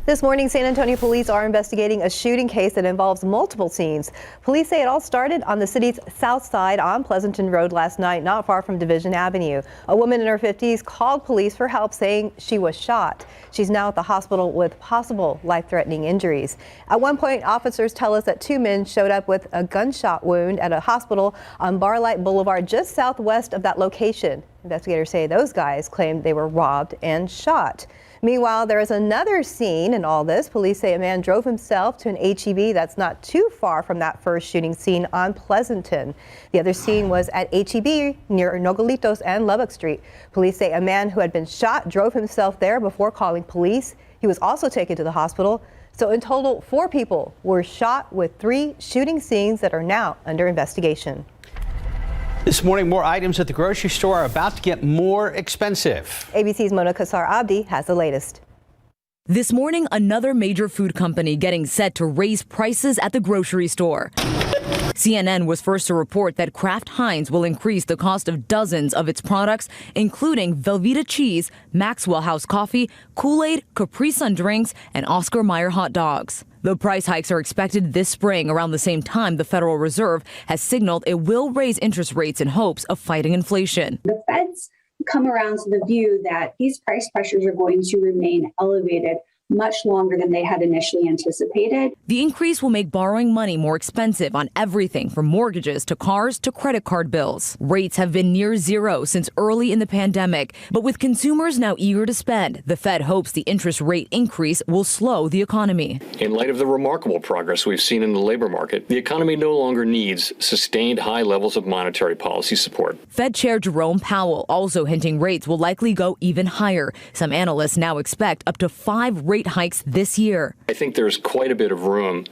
This morning, San Antonio police are investigating a shooting case that involves multiple scenes. Police say it all started on the city's south side on Pleasanton Road last night, not far from Division Avenue. A woman in her 50s called police for help, saying she was shot. She's now at the hospital with possible life-threatening injuries. At one point, officers tell us that two men showed up with a gunshot wound at a hospital on Barlight Boulevard, just southwest of that location. Investigators say those guys claimed they were robbed and shot. Meanwhile, there is another scene in all this. Police say a man drove himself to an H-E-B that's not too far from that first shooting scene on Pleasanton. The other scene was at H-E-B near Nogalitos and Lubbock Street. Police say a man who had been shot drove himself there before calling police. He was also taken to the hospital. So in total, 4 people were shot with 3 shooting scenes that are now under investigation. This morning, more items at the grocery store are about to get more expensive. ABC's Mona Kassar Abdi has the latest. This morning, another major food company getting set to raise prices at the grocery store. CNN was first to report that Kraft Heinz will increase the cost of dozens of its products, including Velveeta cheese, Maxwell House coffee, Kool-Aid, Capri Sun drinks, and Oscar Mayer hot dogs. The price hikes are expected this spring, around the same time the Federal Reserve has signaled it will raise interest rates in hopes of fighting inflation. The Fed's come around to the view that these price pressures are going to remain elevated much longer than they had initially anticipated. The increase will make borrowing money more expensive on everything from mortgages to cars to credit card bills. Rates have been near zero since early in the pandemic, but with consumers now eager to spend, the Fed hopes the interest rate increase will slow the economy. In light of the remarkable progress we've seen in the labor market, the economy no longer needs sustained high levels of monetary policy support. Fed Chair Jerome Powell also hinting rates will likely go even higher. Some analysts now expect up to 5 rate hikes this year. I think there's quite a bit of room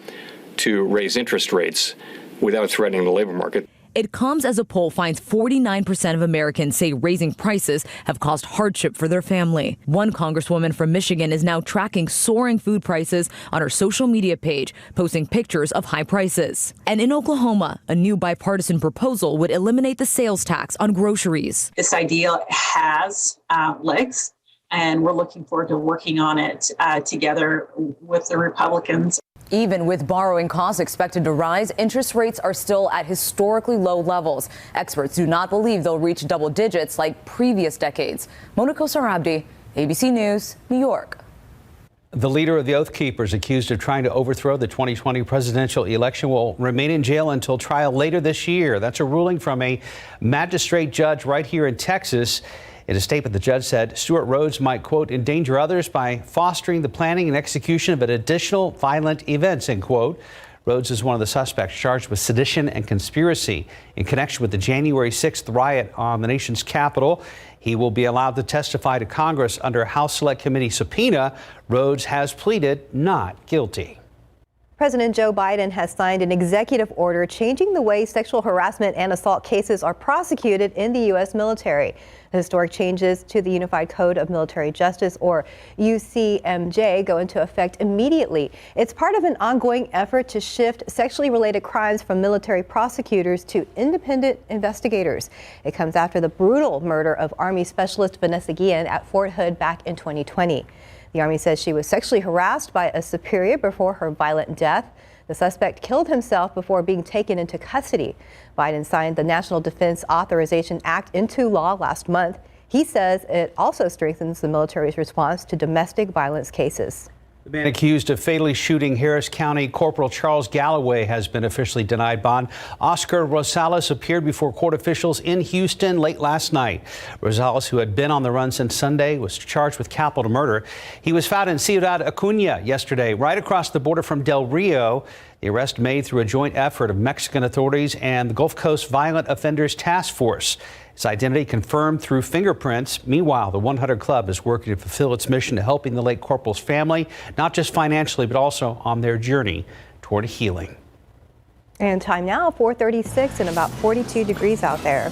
to raise interest rates without threatening the labor market. It comes as a poll finds 49% of Americans say raising prices have caused hardship for their family. One congresswoman from Michigan is now tracking soaring food prices on her social media page, posting pictures of high prices. And in Oklahoma, a new bipartisan proposal would eliminate the sales tax on groceries. This idea has legs, and we're looking forward to working on it together with the Republicans. Even with borrowing costs expected to rise, interest rates are still at historically low levels. Experts do not believe they'll reach double digits like previous decades. Mona Kassar Abdi, ABC News, New York. The leader of the Oath Keepers, accused of trying to overthrow the 2020 presidential election, will remain in jail until trial later this year. That's a ruling from a magistrate judge right here in Texas. In a statement, the judge said Stuart Rhodes might, quote, endanger others by fostering the planning and execution of additional violent events, end quote. Rhodes is one of the suspects charged with sedition and conspiracy in connection with the January 6th riot on the nation's capital. He will be allowed to testify to Congress under a House Select Committee subpoena. Rhodes has pleaded not guilty. President Joe Biden has signed an executive order changing the way sexual harassment and assault cases are prosecuted in the U.S. military. The historic changes to the Unified Code of Military Justice, or UCMJ, go into effect immediately. It's part of an ongoing effort to shift sexually related crimes from military prosecutors to independent investigators. It comes after the brutal murder of Army Specialist Vanessa Guillen at Fort Hood back in 2020. The Army says she was sexually harassed by a superior before her violent death. The suspect killed himself before being taken into custody. Biden signed the National Defense Authorization Act into law last month. He says it also strengthens the military's response to domestic violence cases. The man accused of fatally shooting Harris County Corporal Charles Galloway has been officially denied bond. Oscar Rosales appeared before court officials in Houston late last night. Rosales, who had been on the run since Sunday, was charged with capital murder. He was found in Ciudad Acuña yesterday, right across the border from Del Rio. The arrest made through a joint effort of Mexican authorities and the Gulf Coast Violent Offenders Task Force. His identity confirmed through fingerprints. Meanwhile, the 100 Club is working to fulfill its mission to helping the late corporal's family, not just financially, but also on their journey toward healing. And time now, 4:36 and about 42 degrees out there.